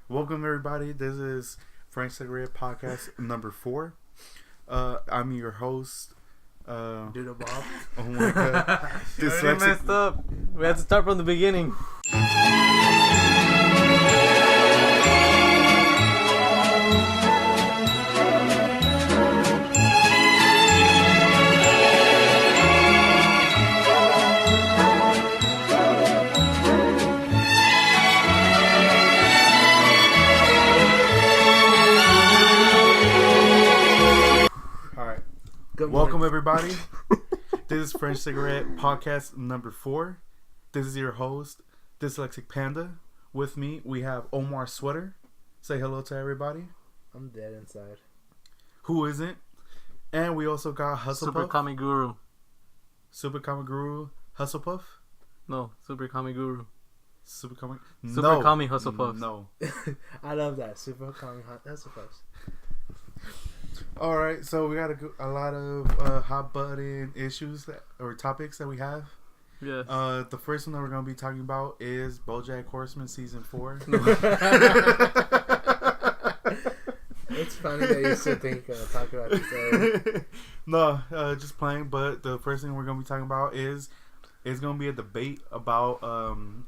Welcome everybody. This is French Cigarette Podcast number 4. I'm your host. Doodle Bob. Oh my god. You already messed up. We had to start from the beginning. Alright. Good Welcome morning. everybody. This is French Cigarette Podcast number 4. This is your host, Dyslexic Panda. With me, we have Omar Sweater. Say hello to everybody. I'm dead inside. Who isn't? And we also got Super Hustlepuff. Kami Guru. Super Comic Guru Hustlepuff. No, Super Kami Guru. Super Comic. Super No. Kami Hustlepuffs. No. I love that. Super common hot. That's the first. Alright, so we got a lot of hot button issues or topics that we have. Yes. The first one that we're going to be talking about is BoJack Horseman Season 4. It's funny that you still think talk about this. No, just playing. But the first thing we're going to be talking about is it's going to be a debate about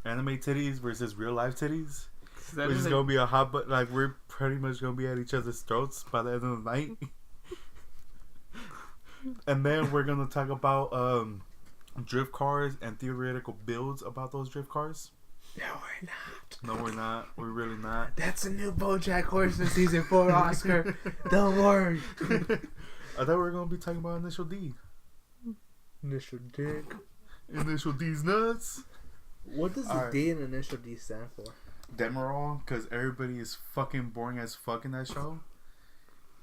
anime titties versus real life titties. Which is going to be a hot button. Like, we're pretty much going to be at each other's throats by the end of the night. And then we're going to talk about drift cars and theoretical builds about those drift cars. No, we're not. No, we're not. We're really not. That's a new BoJack Horseman season 4 Oscar. Don't worry. I thought we were going to be talking about Initial D. Initial dick. Initial D's nuts. What does the Alright. D in Initial D stand for? Demerol, because everybody is fucking boring as fuck in that show.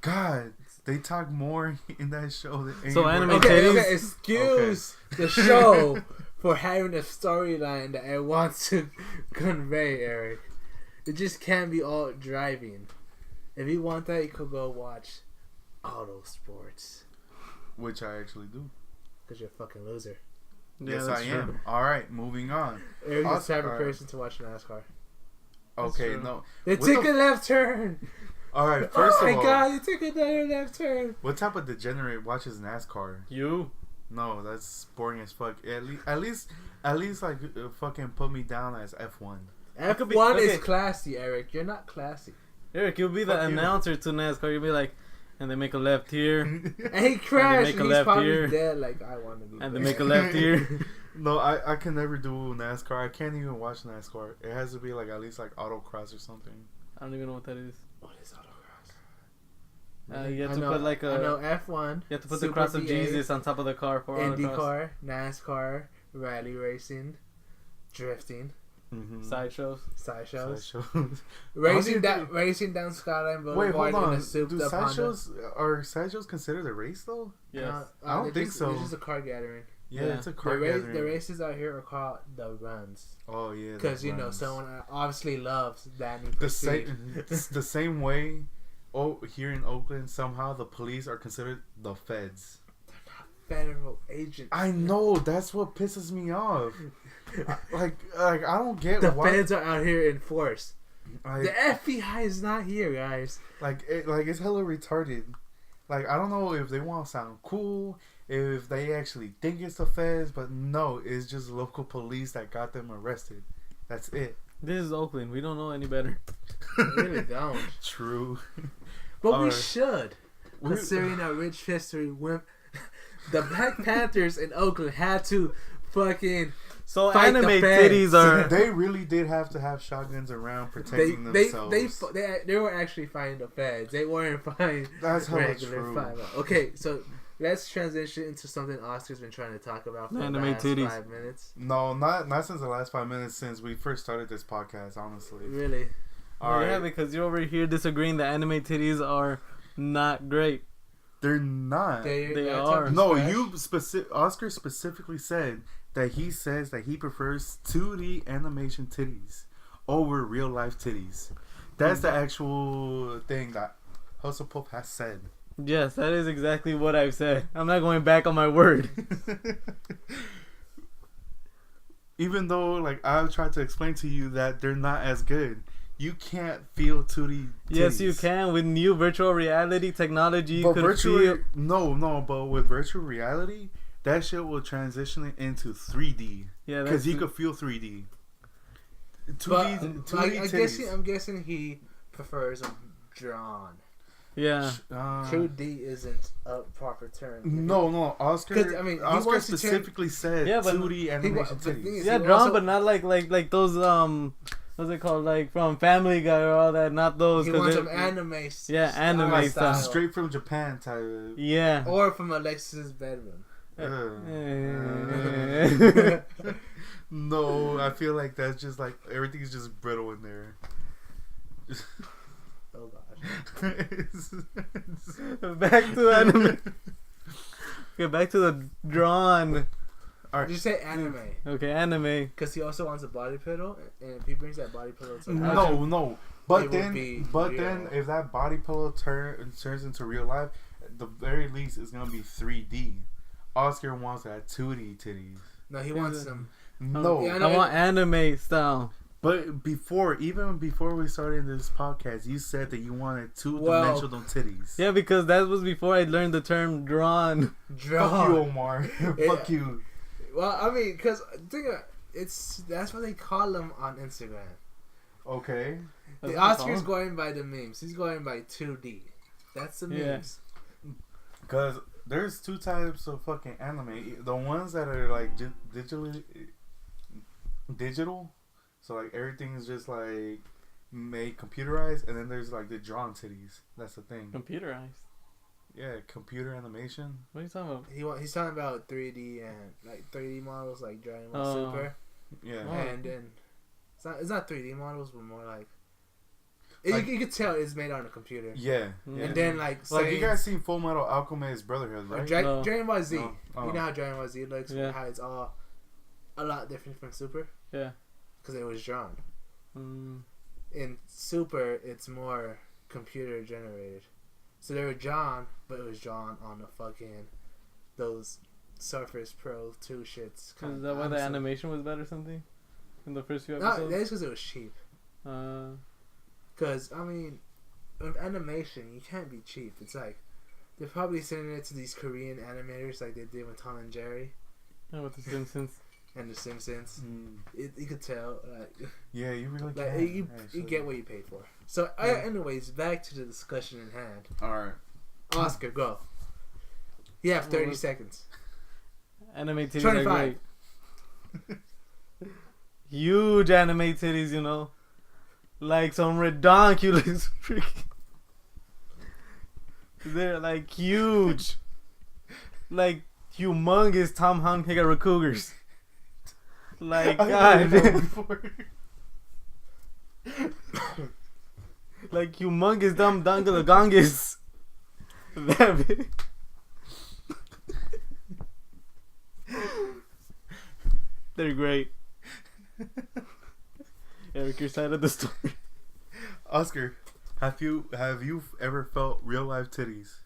God, they talk more in that show than So anywhere anime else. Okay, titties? okay, excuse the show for having a storyline that it wants to convey, Eric. It just can't be all driving. If you want that, you could go watch Auto Sports. Which I actually do. Because you're a fucking loser. Yeah, Yes, that's I true. am. Alright, moving on. Eric's the type of Alright. person to watch NASCAR. Okay, true. no. They What took the a left turn! Alright, first Oh my of all, god, they took another left turn! what type of degenerate watches NASCAR? You. No, that's boring as fuck. At least, like, fucking put me down as F1. could be- F1 is okay. classy, Eric. You're not classy. Eric, you'll be the Fuck you. announcer to NASCAR. You'll be like, and they make a left here, And he crashed, make a and he's left probably here. dead like, I want to be and they dead. make a left here. No, I can never do NASCAR. I can't even watch NASCAR. It has to be like at least like autocross or something. I don't even know what that is. What is autocross? You have I to know, put like I know a. F1. You have to put Super the cross of V8, Jesus on top of the car for autocross. IndyCar, NASCAR, rally racing, drifting, Mm-hmm. Sideshows. sideshows, Sideshows. racing How do you racing down Skyline Wait, Boulevard hold in on. a souped Do up Honda. sideshows are sideshows considered a race though? Yes. I don't they're think just- so. It's just a car gathering. Yeah, Yeah. it's a car gathering. The races out here are called the runs Oh yeah, because the you know runs. someone obviously loves Danny. the same the same way. Oh, here in Oakland, somehow the police are considered the feds. Federal agents. I know, that's what pisses me off. like I don't get The why. feds are out here in force. Like, The FBI is not here, guys. it's hella retarded. Like, I don't know if they want to sound cool, if they actually think it's the feds, but no, it's just local police that got them arrested. That's it. This is Oakland. We don't know any better. We really don't. True. But we Alright. should, considering our rich history. When the Black Panthers in Oakland had to fucking So Fight the anime feds. titties are. They really did have to have shotguns around they protecting they, themselves. they were actually fighting the feds. They weren't fighting That's hella regular true. fight. Okay, so let's transition into something Oscar's been trying to talk about for Anime the last titties. 5 minutes. No, not since the last 5 minutes since we first started this podcast, honestly. Really? All Yeah, right. because you're over here disagreeing that anime titties are not great. They're not. They that's are. up to No, scratch. Oscar specifically said that he says that he prefers 2D animation titties over real life titties. That's the actual thing that Hustle has said. Yes, that is exactly what I've said. I'm not going back on my word. Even though, like, I've tried to explain to you that they're not as good. you can't feel 2D titties. Yes, you can. With new virtual reality technology, you could feel... No, but with virtual reality, that shit will transition into 3D. Yeah, because you could feel 3D. 2D titties. I'm guessing he prefers them drawn. Yeah. 2D isn't a proper term. No, Oscar. I mean, Oscar specifically said 2D animation titties. Yeah, drawn, but not like those what's it called? Like from Family Guy or all that. Not those. He wants some anime. Yeah, anime style. Straight from Japan type. Yeah. Or from Alexis's bedroom. No, I feel like that's just like everything's just brittle in there. Oh gosh. Back to anime. Okay, back to the drawn. Alright. Just say anime. Okay, anime. Because he also wants a body pillow, and if he brings that body pillow to no. But then, if that body pillow turns into real life, at the very least, it's gonna be 3D. Oscar wants that 2D titties. No, he wants them. No, I want anime style. But even before we started this podcast, you said that you wanted two-dimensional titties. Yeah, because that was before I learned the term drawn. Fuck you, Omar. Fuck you. Well, I mean, because that's what they call them on Instagram. Okay. The Oscar's going by the memes. He's going by 2D. That's the memes. Because there's two types of fucking anime. The ones that are like digital. So like everything is just like made computerized, and then there's like the drawn titties. That's the thing. Computerized. Yeah, computer animation. What are you talking about? He's talking about 3D and like 3D models like Dragon Ball Super. Yeah. And then it's not 3D models, but more like you could tell it's made on a computer. Yeah. And then like you guys seen Full Metal Alchemist Brotherhood, right? Dragon Ball Z. Oh. You know how Dragon Ball Z looks? Yeah. How it's all a lot different from Super. Yeah. Because it was drawn. In Super, it's more computer generated. So they were drawn, but it was drawn on the fucking those Surface Pro 2 shits. Is that why the animation was bad or something? In the first few episodes? No, that's because it was cheap. Because, I mean, with animation, you can't be cheap. It's like, they're probably sending it to these Korean animators like they did with Tom and Jerry. And with The Simpsons. And The Simpsons. You could tell. Like, yeah, you really like, can. You get what you paid for. So, anyways, back to the discussion in hand. Alright. Oscar, go. You have 30 seconds. Anime titties 25. are great. Huge anime titties, you know. Like some redonkulous freaking. They're like huge. Like humongous Tom Hanks cougars. Like God. Like humongous dumb dangalagongas. That big. They're great. Eric, your side of the story. Oscar, have you ever felt real life titties?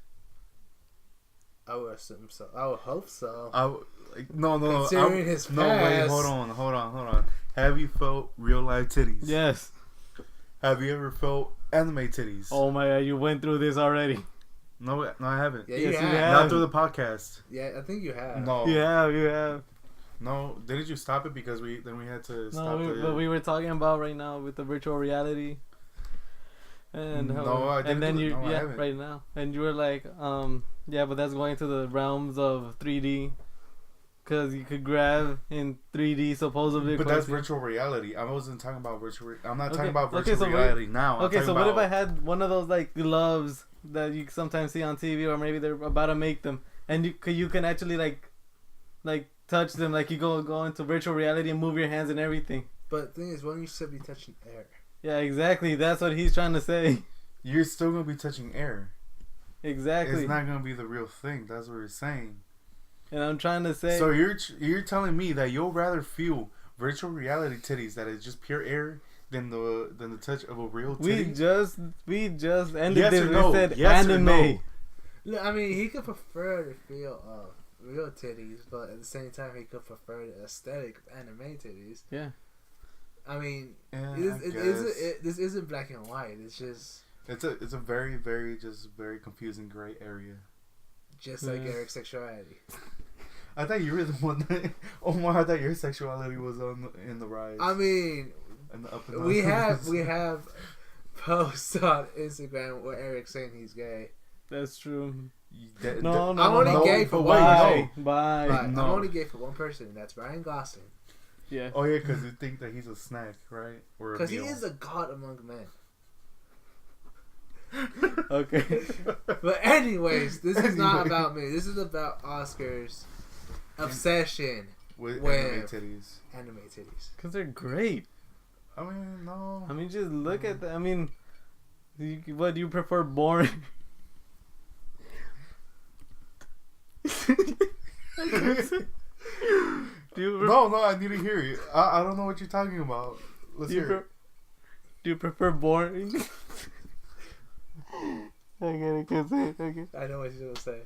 I would assume so. I would hope so. No. Considering his past. No, wait, hold on. Have you felt real life titties? Yes. Have you ever felt anime titties? Oh my God, you went through this already. No, I haven't. Yeah, yes, you have. Not through the podcast. Yeah, I think you have. No. You have. No, didn't you stop it because we had to stop it? But we were talking about right now with the virtual reality. And I didn't. And then I haven't. right now. And you were like, yeah, but that's going to the realms of 3D. Because you could grab in 3D supposedly. But that's virtual reality. I wasn't talking about virtual. I'm not talking about virtual reality now. Okay, so what if I had one of those like gloves that you sometimes see on TV, or maybe they're about to make them, and you can actually like touch them, like you go into virtual reality and move your hands and everything. But the thing is, when you should be touching air. Yeah, exactly. That's what he's trying to say. You're still gonna be touching air. Exactly. It's not gonna be the real thing. That's what we're saying. And I'm trying to say. So you're telling me that you'll rather feel virtual reality titties that is just pure air than the touch of a real titty? We just ended yes this. Or no? We said yes anime. Or no? Look, I mean, he could prefer the feel of real titties, but at the same time, he could prefer the aesthetic of anime titties. Yeah. I mean, Yeah, this isn't black and white. It's just. It's a very very confusing gray area. Just like Eric's sexuality. I thought you were the one that. Omar, I thought your sexuality was in the rise. I mean, we have posts on Instagram where Eric's saying he's gay. That's true. I'm only gay for one person. Bye. I'm only gay for one person, and that's Ryan Gosling. Yeah. Oh yeah, because you think that he's a snack, right? Because he is a god among men. Okay. But anyways, this is not about me. This is about Oscar's obsession with anime titties. Anime titties. Because they're great. I mean, no. I mean, just look at that. I mean, what do you prefer, boring? No, I need to hear it. I don't know what you're talking about. Let's hear it. Do you prefer boring? I can't say it. Okay. I know what you're gonna say.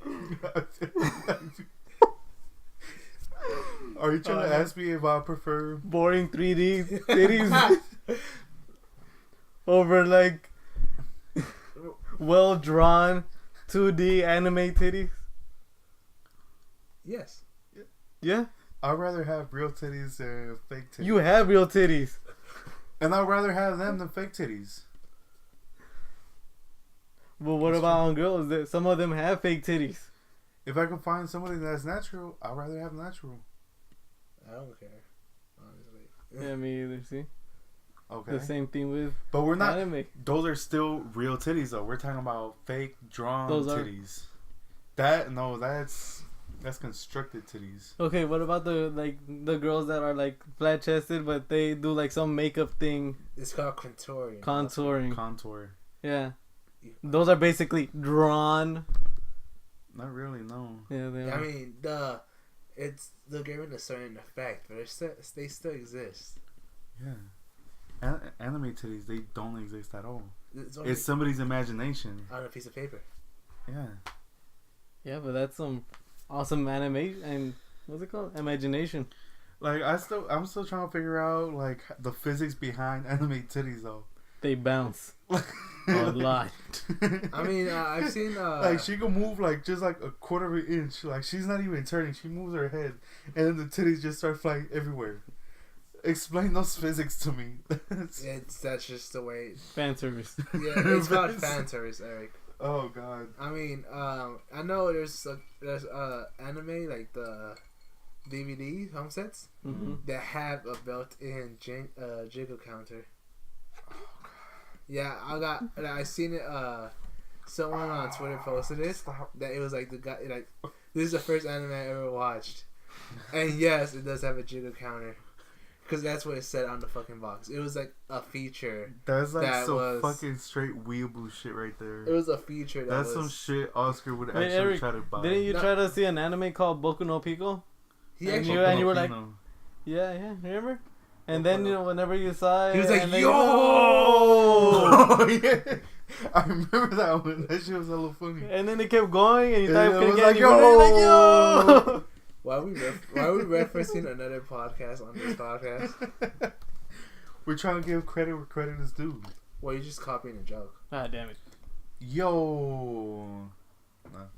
Are you trying to ask me if I prefer boring 3D titties over like well drawn 2D anime titties? Yes. Yeah. I'd rather have real titties than fake titties. You have real titties. And I'd rather have them than fake titties. Well, what about on girls? That some of them have fake titties. If I can find somebody that's natural, I'd rather have natural. I don't care, honestly. Yeah, me either. See. Okay. The same thing with. But we're not. Anime. Those are still real titties, though. We're talking about fake drawn titties. That's constructed titties. Okay, what about the girls that are like flat chested, but they do like some makeup thing? It's called contouring. Contour. Yeah. Those are basically drawn. Not really, no. Yeah, they are. I mean, they're given a certain effect, but they still exist. Yeah. Anime titties, they don't exist at all. It's somebody's imagination. On a piece of paper. Yeah. Yeah, but that's some awesome anime and what's it called? Imagination. Like I'm still trying to figure out like the physics behind anime titties though. They bounce a lot. I mean, I've seen like she can move like just like a quarter of an inch. Like she's not even turning. She moves her head, and then the titties just start flying everywhere. Explain those physics to me. That's just the way. Fan service. Yeah, it's called fan service, Eric. Oh God. I mean, I know there's anime like the DVD home sets that have a built-in jiggle counter. Yeah, I seen it. Someone on Twitter posted it. That it was like the guy like this is the first anime I ever watched, and yes, it does have a jiggle counter, because that's what it said on the fucking box. It was like a feature. That's like some fucking straight weeaboo shit right there. It was a feature. That's some shit Oscar would actually Eric, try to buy. Didn't you try to see an anime called Boku no Pico? And you were like, yeah, remember? And then whenever you saw it, he was like, "Yo!" Yeah, I remember that one. That shit was hella funny. And then it kept going, and you thought it was like, yo! Why are we referencing another podcast on this podcast? We're trying to give credit where credit is due. Well, you're just copying a joke. Ah, damn it. Yo. No.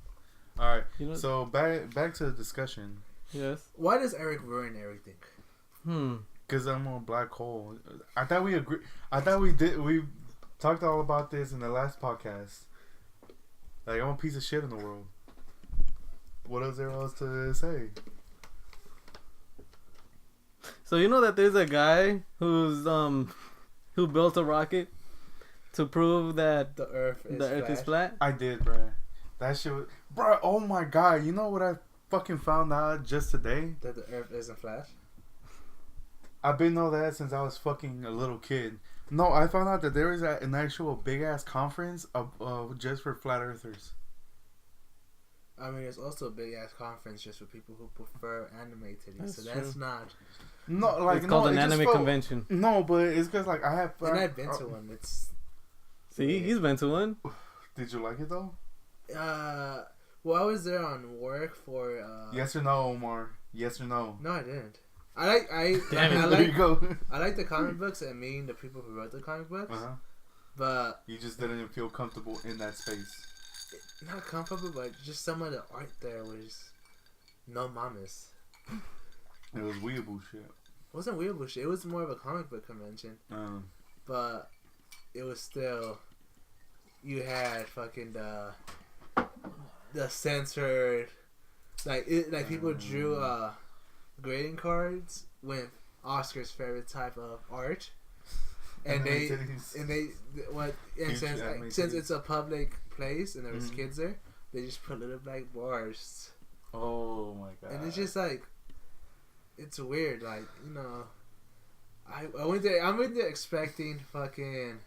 All right. So back to the discussion. Yes. Why does Eric ruin everything? Because I'm on black hole. I thought we agreed. I thought we did. We talked all about this in the last podcast. Like, I'm a piece of shit in the world. What else there else to say? So you know that there's a guy who built a rocket to prove that the Earth is flat? I did, bro. That shit was, bro. Oh my God! You know what I fucking found out just today? That the Earth isn't flat. I've been know that since I was fucking a little kid. No, I found out that there is an actual big ass conference of just for flat earthers. I mean, there's also a big ass conference just for people who prefer anime titties. So that's not. No, like it's called an anime convention. No, but it's because like I have. And I've been to one. It's. See, he's been to one. Did you like it though? Well, I was there on work for. Yes or no, Omar? Yes or no? No, I didn't. There you go. I like the comic books and meeting the people who wrote the comic books. But you just didn't feel comfortable in that space. Not comfortable, but just some of the art there was no mamas. It was weeaboo shit. It wasn't weeaboo shit. It was more of a comic book convention. But it was still, you had fucking the censored, people drew grading cards with Oscar's favorite type of art, and since it's a public place and there was kids there, they just put little black bars. Oh my god! And it's just like, it's weird. Like, you know, I went there expecting fucking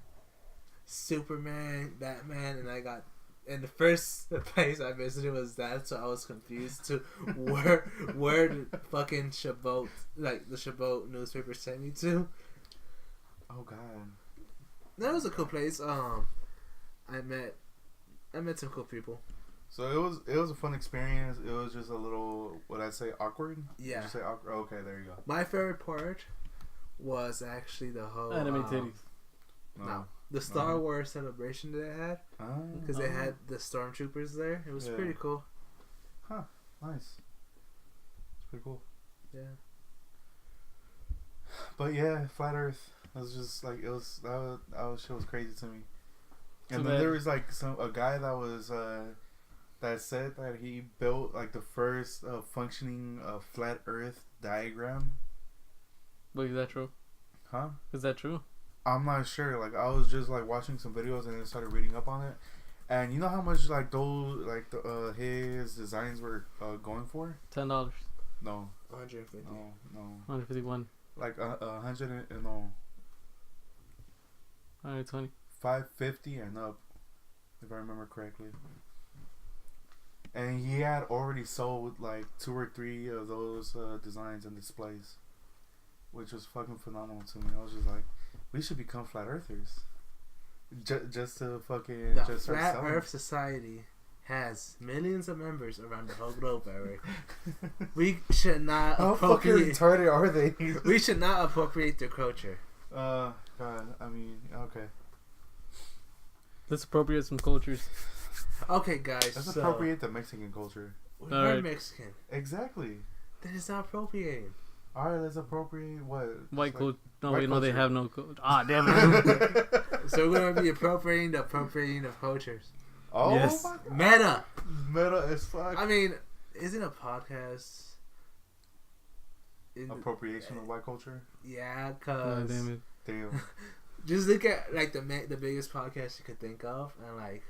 Superman, Batman, and the first place I visited was that, so I was confused to where the fucking Chabot, like the Chabot newspaper sent me to. Oh god. That was a cool place. I met some cool people. So it was a fun experience. It was just a little, what I'd say, awkward. Yeah. Did you say awkward? Okay, there you go. My favorite part was actually the whole anime titties. No. The Star Wars celebration that they had, because they had the stormtroopers there. It was pretty cool. Huh? Nice. It's pretty cool. Yeah. But yeah, Flat Earth was just like, it was that shit was crazy to me. And then there was like a guy that was that said that he built like the first functioning flat Earth diagram. Wait, is that true? Huh? Is that true? I'm not sure. Like, I was just like watching some videos and then started reading up on it. And you know how much like those his designs were going for? $10. No. 150. No. 151. Like 100 and no. 120. 550 and up, if I remember correctly. And he had already sold like 2 or 3 of those designs and displays, which was fucking phenomenal to me. I was just like, we should become flat earthers, just to fucking the just Flat Earth Society has millions of members around the whole globe, Eric. We should not appropriate. How fucking retarded are they? We should not appropriate their culture. God, I mean, okay. Let's appropriate some cultures. Okay, guys. Let's appropriate the Mexican culture. We're Mexican. Exactly. That is not appropriating. Alright, let's appropriate what? White culture. No, white wait, no, they culture. have no culture. Ah, damn it. So we're going to be appropriating of cultures. Oh, yes. Meta. Meta as fuck. I mean, isn't a podcast appropriation of white culture? Yeah, cause damn it. Damn. Just look at like the biggest podcast you could think of, and like,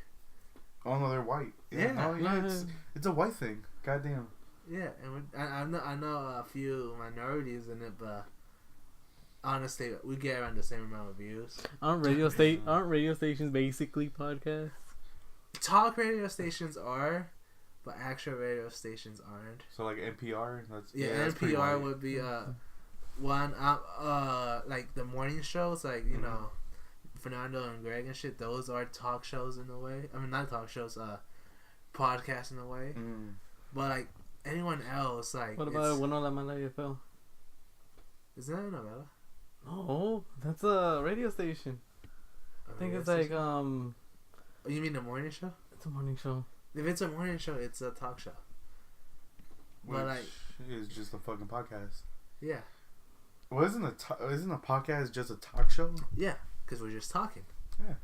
oh no, they're white. Yeah. No, yeah, it's a white thing. Goddamn. Yeah, and I know a few minorities in it, but honestly, we get around the same amount of views. Aren't radio stations basically podcasts? Talk radio stations are, but actual radio stations aren't. So like NPR, that's NPR would be one like the morning shows, like you know, Fernando and Greg and shit. Those are talk shows in a way. I mean, not talk shows, podcasts in a way. But like anyone else, like what about Bueno La Mala AFL? Is that a novella? No, that's a radio station. I think it's like Oh, you mean the morning show? It's a morning show. If it's a morning show, it's a talk show. Which but like, is just a fucking podcast. Yeah. Well, isn't a podcast just a talk show? Yeah, because we're just talking. Yeah.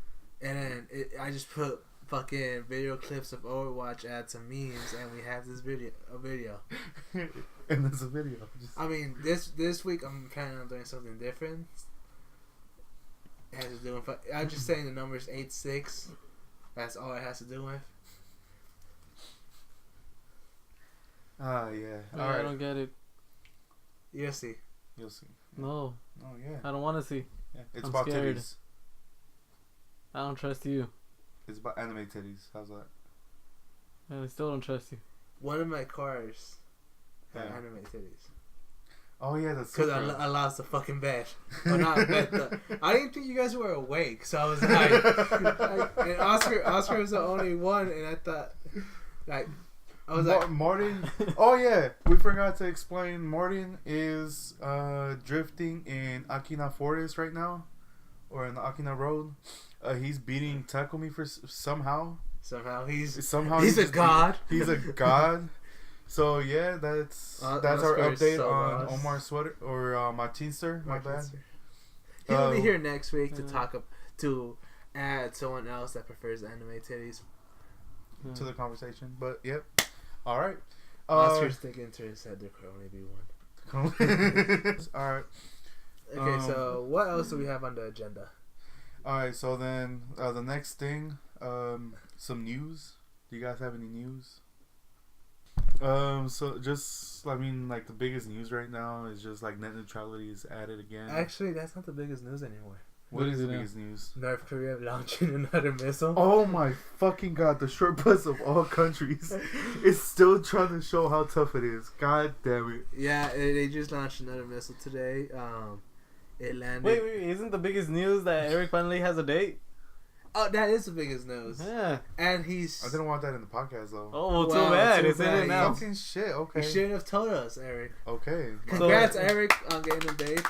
And then I just put fucking video clips of Overwatch, add some memes, and we have this video. And there's a video. I mean, this week I'm planning on doing something different. It has to do with. I'm just saying the number's 86. That's all it has to do with. Yeah. Yeah, All right. I don't get it. You'll see. You'll see. No. Oh yeah. I don't want to see. Yeah. It's I'm about scared. titties. I don't trust you. It's about anime titties. How's that? And I still don't trust you. One of my cars had Yeah. anime titties. Oh yeah, that's because I lost the fucking bet. Or not bet. I didn't think you guys were awake, so I was like, and Oscar was the only one, and I thought, like, I was like, Martin. Oh yeah, we forgot to explain. Martin is drifting in Akina Forest right now, or in the Akina Road. He's beating Takumi for somehow. Somehow he's He's a god. He's a god. So yeah, that's our update on Omar Sweater or Martinster. My bad. He'll be here next week to add someone else that prefers anime titties to the conversation. But yep. All right. Oscar's thinking to his head there could only be one. All right. Okay, so what else do we have on the agenda? All right, so then the next thing, some news. Do you guys have any news? So just like the biggest news right now is just like net neutrality is added again. Actually, that's not the biggest news anymore. What is the biggest news? North Korea launching another missile. Oh my fucking god! The short bus of all countries is still trying to show how tough it is. God damn it! Yeah, they just launched another missile today. It landed. Wait, isn't the biggest news that Eric finally has a date? Oh, that is the biggest news. Yeah. And he's... I didn't want that in the podcast, though. Oh, well, too bad. It's in it now. Fucking shit, okay. You shouldn't have told us, Eric. Okay. Congrats, Eric, on getting a date.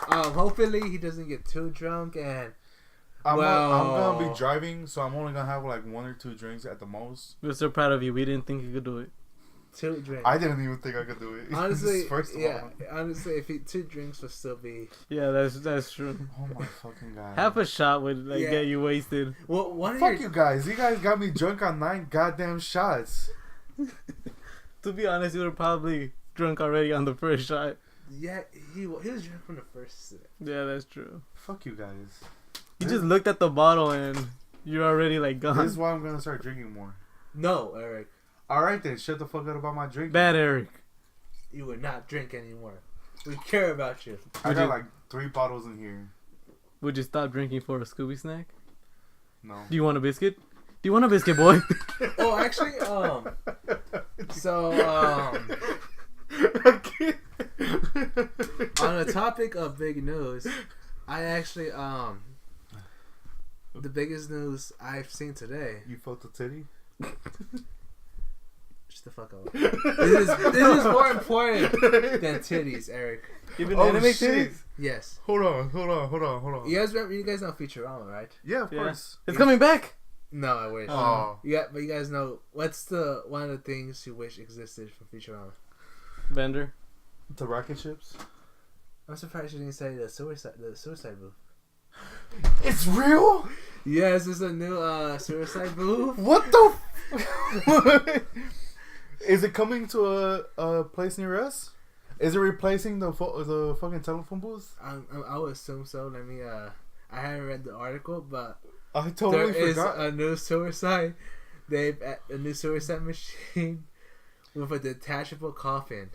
Hopefully he doesn't get too drunk and... I'm going to be driving, so I'm only going to have like 1 or 2 drinks at the most. We're so proud of you. We didn't think you could do it. 2 drinks. I didn't even think I could do it. Honestly, first of all. honestly, if 2 drinks would still be... Yeah, that's true. Oh my fucking god. Half a shot would get you wasted. Well, fuck you guys. You guys got me drunk on 9 goddamn shots. To be honest, you were probably drunk already on the first shot. Yeah, he was drunk from the first sip. Yeah, that's true. Fuck you guys. You just looked at the bottle and you're already like gone. This is why I'm gonna start drinking more. No, Eric. Alright then, shut the fuck up about my drinking. Bad Eric. You would not drink anymore. We care about you. I got like 3 bottles in here. Would you stop drinking for a Scooby snack? No. Do you want a biscuit? Do you want a biscuit, boy? Oh, actually, on the topic of big news, I actually the biggest news I've seen today. You felt the titty? Shut the fuck up. This is more important than titties, Eric. Even anime shit. titties? Yes. Hold on. You guys know Futurama, right? Yeah, of course. It's coming back. No, I wish. Oh. But you guys know what's one of the things you wish existed from Futurama? Bender. The rocket ships? I'm surprised you didn't say the suicide booth. It's real? Yes, it's a new suicide booth. What the Is it coming to a place near us? Is it replacing the fucking telephone booth? I would assume so. Let me I haven't read the article, but I totally forgot. A new suicide machine with a detachable coffin.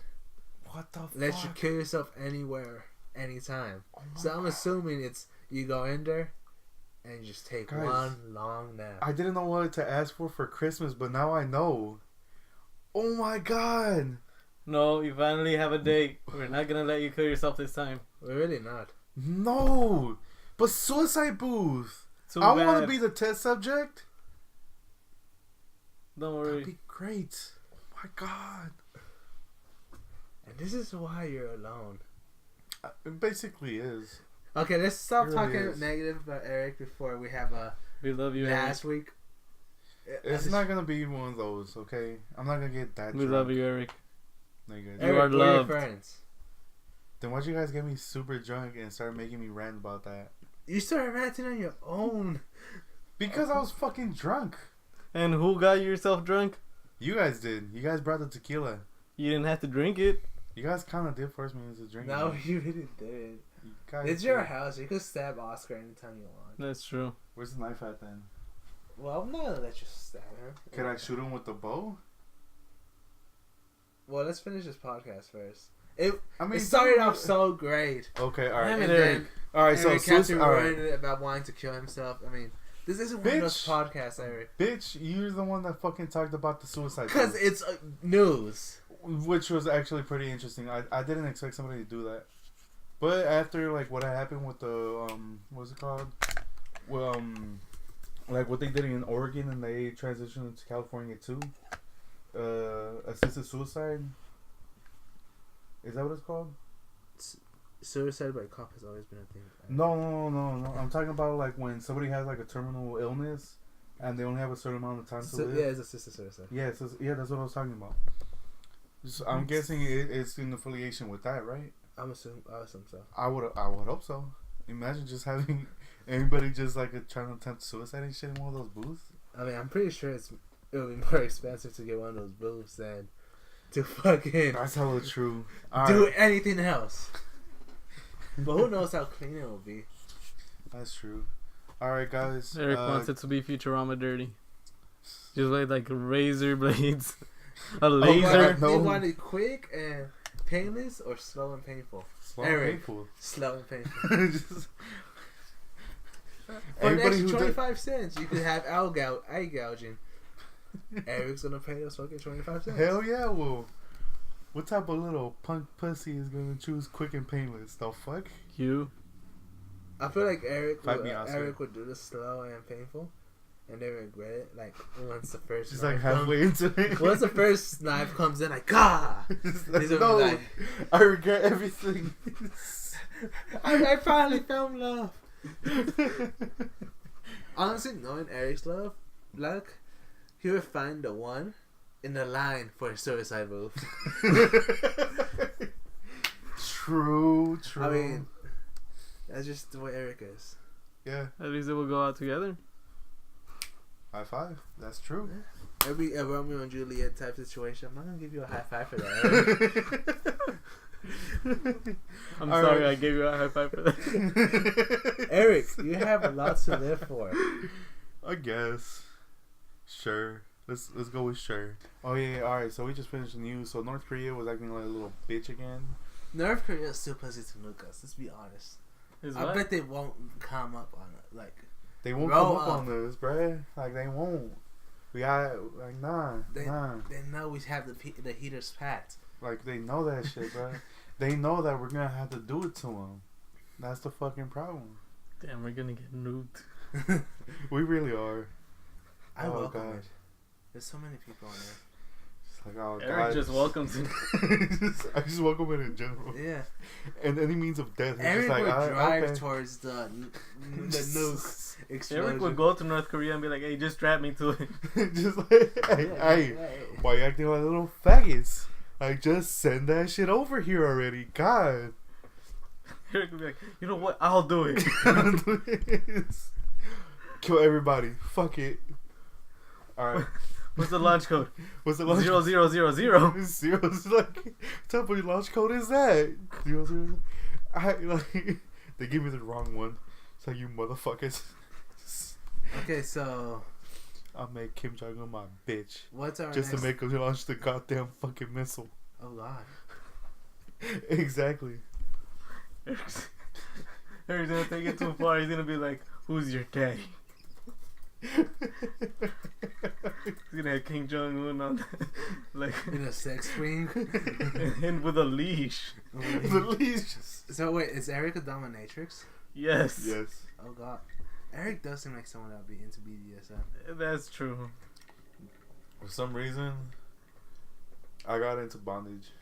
What the fuck? Lets you kill yourself anywhere, anytime. Oh so I'm assuming it's you go in there and you just take one long nap. I didn't know what to ask for Christmas, but now I know. Oh my god. No, you finally have a date. We're not gonna let you kill yourself this time. We're really not. No. But suicide booth. I want to be the test subject. Don't worry. That'd be great. Oh my god. And this is why you're alone. It basically is. Okay, let's stop talking negative about Eric before we have we love you, last Eric. week. It's not gonna be one of those, okay? I'm not gonna get that We drunk. love you, Eric. No, you You are loved. Your friends. Then why'd you guys get me super drunk and start making me rant about that? You started ranting on your own. Because I was fucking drunk. And who got yourself drunk? You guys did. You guys brought the tequila. You didn't have to drink it. You guys kind of did force me into drinking. No, you really did. It's your house. You can stab Oscar anytime you want. That's true. Where's the knife at then? Well, I'm not gonna let you stab her. Can I shoot him with the bow? Well, let's finish this podcast first. It it started off so great. Okay, all right. Damn it, And Eric. All right, Eric so kept all right. ruining it about wanting to kill himself. I mean, this isn't one of those podcasts, Eric. Bitch, you're the one that fucking talked about the suicide. Because it's news. Which was actually pretty interesting. I didn't expect somebody to do that. But after like what happened with the what's it called? Well, like what they did in Oregon and they transitioned to California too. assisted suicide. Is that what it's called? Suicide by cop has always been a thing. No. I'm talking about like when somebody has like a terminal illness and they only have a certain amount of time to live. Yeah, it's assisted suicide. Yeah, that's what I was talking about. So I'm guessing it's in affiliation with that, right? I assume so. I would hope so. Imagine just having everybody just like trying to attempt suicide and shit in one of those booths. I mean, I'm pretty sure it'll be more expensive to get one of those booths than to fucking. That's hella true. Do anything else. But who knows how clean it will be? That's true. All right, guys. Eric wants it to be Futurama dirty. Just like razor blades, a laser. You want it quick and painless or slow and painful? Slow Eric, and painful. Slow and painful. For an extra 25 cents, you could have eye gouging. Eric's gonna pay us fucking 25 cents. Hell yeah, well. What type of little punk pussy is gonna choose quick and painless? The fuck? You. I feel like Eric would do the slow and painful, and they regret it. Like once the first. Just like halfway into it. Once the first knife comes in, like God. No, like, I regret everything. I finally found love. Honestly, knowing Eric's luck, he would find the one in the line for a suicide booth. True. I mean, that's just the way Eric is. Yeah. At least they will go out together. High five. That's true. It'll be a Romeo and Juliet type situation. I'm not gonna give you a high five for that, Eric. I'm sorry, I gave you a high five for that. Eric, you have a lot to live for. I guess. Sure. Let's go with sure. Oh yeah, alright, so we just finished the news. So North Korea was acting like a little bitch again. North Korea is still pussy to nuke us, let's be honest. I bet they won't come up on it. Like they won't come up on this, bruh. Like they won't. We got like nah. They know we have the heaters packed. Like they know that shit, bruh. They know that we're gonna have to do it to them. That's the fucking problem. Damn, we're gonna get nuked. We really are. I welcome it. There's so many people on there. It's like, oh, Eric God. just welcomes it. I just welcome it in general. Yeah. And any means of death. Eric just like, would drive okay. towards the nuke explosion. Eric would go to North Korea and be like, hey, just strap me to it. Just like, hey, why you acting like little faggots? Like, just send that shit over here already. God. Eric would be like, you know what? I'll do it. Kill everybody. Fuck it. Alright. What's the launch code? What's the launch 0000? Zero is like, what type of launch code is that? 00. They give me the wrong one. It's like, you motherfuckers. Okay, so I'll make Kim Jong-un my bitch. What's our just to make him launch the goddamn fucking missile. Oh God. Exactly. Eric's gonna take it too far. He's gonna be like, who's your daddy? He's gonna have King Jong-un on like in a sex swing and with a leash. The leash. So wait, is Eric a dominatrix? Yes. Yes. Oh God. Eric does seem like someone that would be into BDSM. That's true. For some reason, I got into bondage.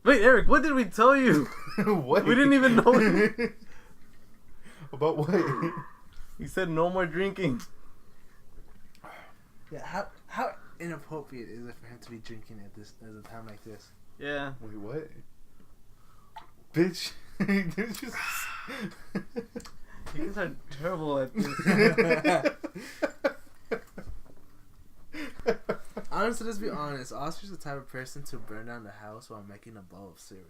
Wait, Eric, what did we tell you? What? We didn't even know. About what? He said no more drinking. Yeah, how inappropriate is it for him to be drinking at a time like this? Yeah. Wait, what? Bitch. You guys are terrible at this. Honestly, let's be honest. Oscar's the type of person to burn down the house while making a bowl of cereal.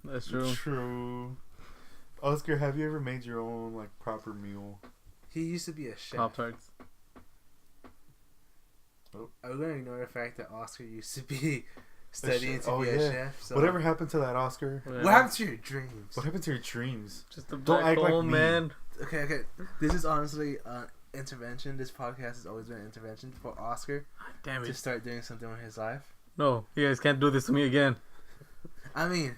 That's true. True. Oscar, have you ever made your own like proper meal? He used to be a chef. Pop-Tarts. Oh. I'm gonna ignore the fact that Oscar used to be studying to be a chef. So. Whatever happened to that, Oscar? What happened to your dreams? What happened to your dreams? Just a Don't act like me. man. Okay. This is honestly intervention. This podcast has always been an intervention for Oscar. Damn it. To start doing something with his life. No, you guys can't do this to me again. I mean,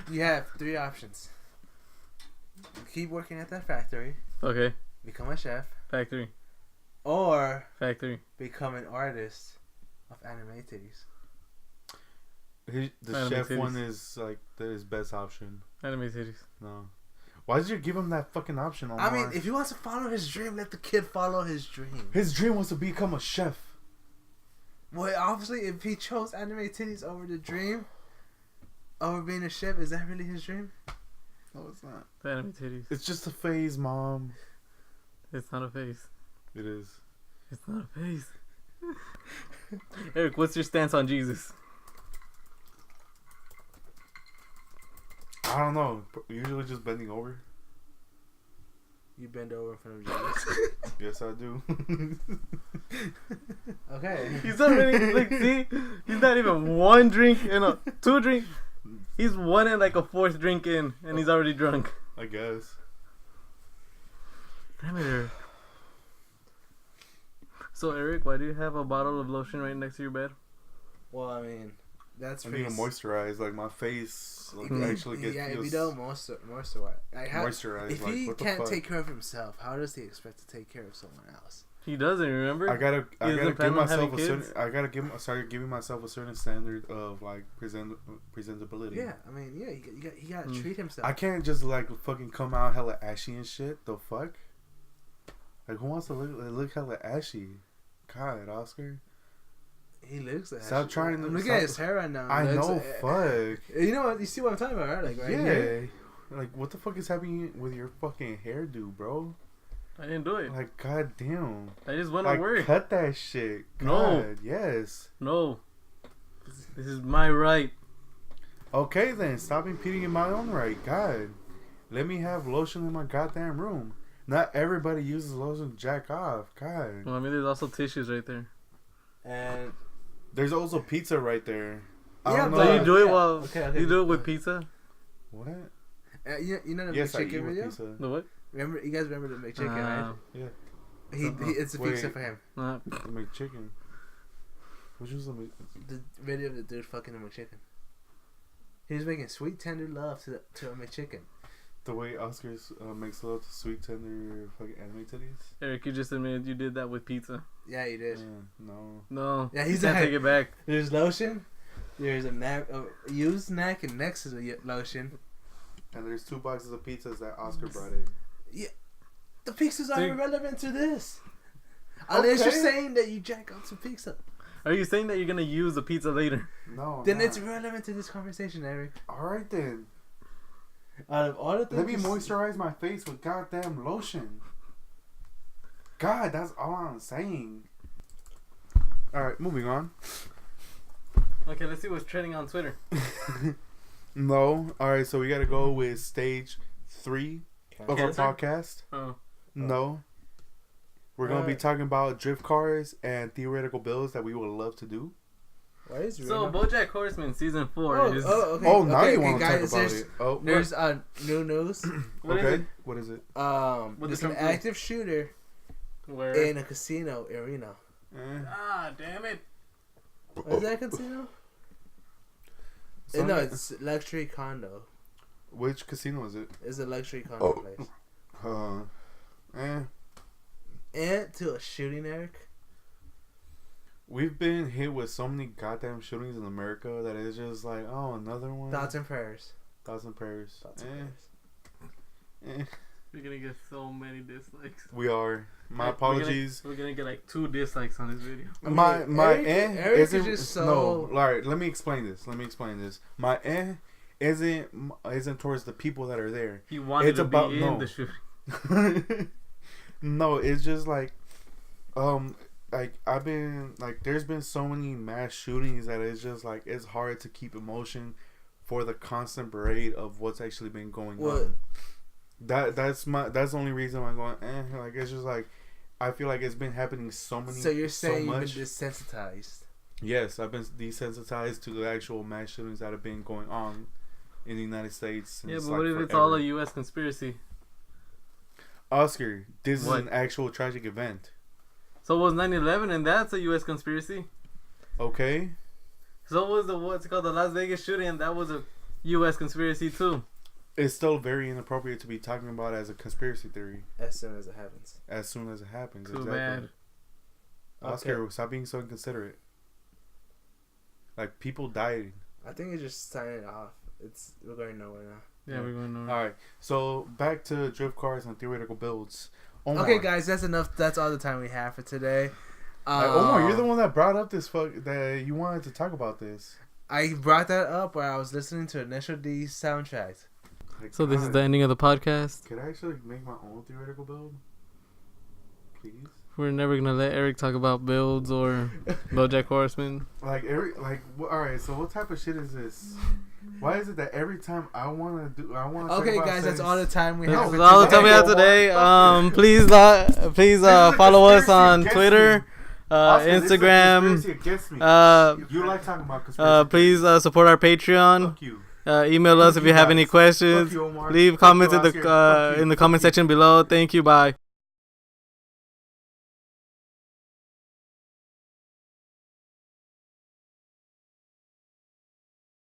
you have 3 options. Keep working at that factory. Okay. Become a chef. Factory. Or Factory. become an artist of anime titties. The Anime chef titties. one is like his best option. Anime titties. No. Why did you give him that fucking option, Omar? I mean, if he wants to follow his dream, let the kid follow his dream. His dream was to become a chef. Well, obviously, if he chose anime titties over the dream, over being a chef, is that really his dream? No, it's not. The anime titties. It's just a phase, Mom. It's not a face. It is. It's not a face. Eric, what's your stance on Jesus? I don't know. Usually just bending over. You bend over in front of Jesus. Yes, I do. Okay. He's already like, see, he's not even one drink in a 2 drink. He's 1 and like a 4th drink in, and he's already drunk. I guess. Damn it, Eric. So Eric, why do you have a bottle of lotion right next to your bed? Well, I mean, that's I need to moisturize, like my face. Like, actually get yeah, if feels you don't moisturize, like moisturize. if like, he what the can't fuck? take care of himself, how does he expect to take care of someone else? He doesn't, remember? I gotta doesn't give plan on myself having a certain. kids? I gotta start giving myself a certain standard of like presentability. Yeah, I mean, yeah, he got to treat himself. I can't just like fucking come out hella ashy and shit. The fuck? Like who wants to look hella ashy? God, Oscar. He looks like Stop trying to- I'm looking stop- at his hair right now. I It looks know, like- fuck. You know what? You see what I'm talking about, right? Like right here. Like what the fuck is happening with your fucking hairdo, bro? I didn't do it. Like goddamn. I just went to Like work. cut that shit. God, No. Yes. No. This is my right. Okay then, stop impeding in my own right. God, let me have lotion in my goddamn room. Not everybody uses lotion to jack off. God. Well, I mean, there's also tissues right there. And There's also pizza right there. I Yeah, don't So know. you do it yeah. while Okay. you do it with pizza. What? you know the Yes, I eat McChicken with video? pizza. The what? Remember, you guys remember the McChicken, right? Yeah. It's a pizza Wait. for him. The McChicken. Which was the The video of the dude fucking a McChicken. He was making sweet tender love to a McChicken. the way Oscar makes love to sweet tender fucking anime titties? Eric, you just admitted you did that with pizza. Yeah, he did. No. No. Yeah, you he's can't like- take it back. There's lotion. There's a used napkin next to the lotion. And there's 2 boxes of pizzas that Oscar brought in. The pizzas are See- irrelevant to this. Unless you're Okay. saying that you jack off some pizza. Are you saying that you're gonna use the pizza later? No. Then I'm it's not. relevant to this conversation, Eric. Alright then. Out of all the things, Let me moisturize my face with goddamn lotion. God, that's all I'm saying. Alright, moving on. Okay, let's see what's trending on Twitter. No. Alright, so we gotta go with stage 3 of our Cancer? podcast. Oh. No. We're gonna be Uh, talking about drift cars and theoretical builds that we would love to do. Why is So BoJack Horseman season 4 is. okay. Oh, now okay, you want to guys, talk about there's, it. Oh, There's new news. What is okay. it? What is it? What There's did an come through? active shooter Where? in a casino arena. Ah, damn it! What is that casino? So- No, it's luxury condo. Which casino is it? It's a luxury condo place. Eh. And to a shooting, Eric. We've been hit with so many goddamn shootings in America that it's just like, oh, another one. Thoughts and prayers. Thoughts and prayers. Thoughts and prayers. Eh. We're gonna get so many dislikes. We are. My Like, apologies. We're gonna get like 2 dislikes on this video. My Eric is isn't just so. no. Alright, let me explain this. My isn't towards the people that are there. He wanted It's to about- be in no. the shooting. No, it's just like I've been like there's been so many mass shootings that it's just like it's hard to keep emotion for the constant parade of what's actually been going on. That's the only reason I'm going like it's just like I feel like it's been happening so you're saying so you've much. been desensitized. Yes, I've been desensitized to the actual mass shootings that have been going on in the United States. Yeah, since, but like, what if it's forever. all a U.S. conspiracy? Oscar, this What? is an actual tragic event. So was 9/11, and that's a U.S. conspiracy. Okay? So was what's it called, the Las Vegas shooting, and that was a U.S. conspiracy too. It's still very inappropriate to be talking about as a conspiracy theory As soon as it happens. as soon as it happens. Too bad. Oscar, stop being so inconsiderate. Like people died. I think it's just signing off. We're going nowhere now. Yeah, we're going nowhere. All right, so back to drift cars and theoretical builds. Omar. Okay, guys, that's enough. That's all the time we have for today. Omar, you're the one that brought up that you wanted to talk about this. I brought that up while I was listening to Initial D soundtracks. Like, So this is the ending of the podcast. Could I actually make my own theoretical build? Please? We're never gonna let Eric talk about builds or BoJack Horseman. Like alright, so what type of shit is this? Why is it that every time I wanna Okay, guys, that's all the time we have. That's all the time we have today. Please follow us on Twitter, Instagram. You like talking about conspiracy. Please support our Patreon. Fuck you. Email us if you have any questions. Fuck you, Omar. Leave Fuck comments you, in the comment section below. Thank you. Bye.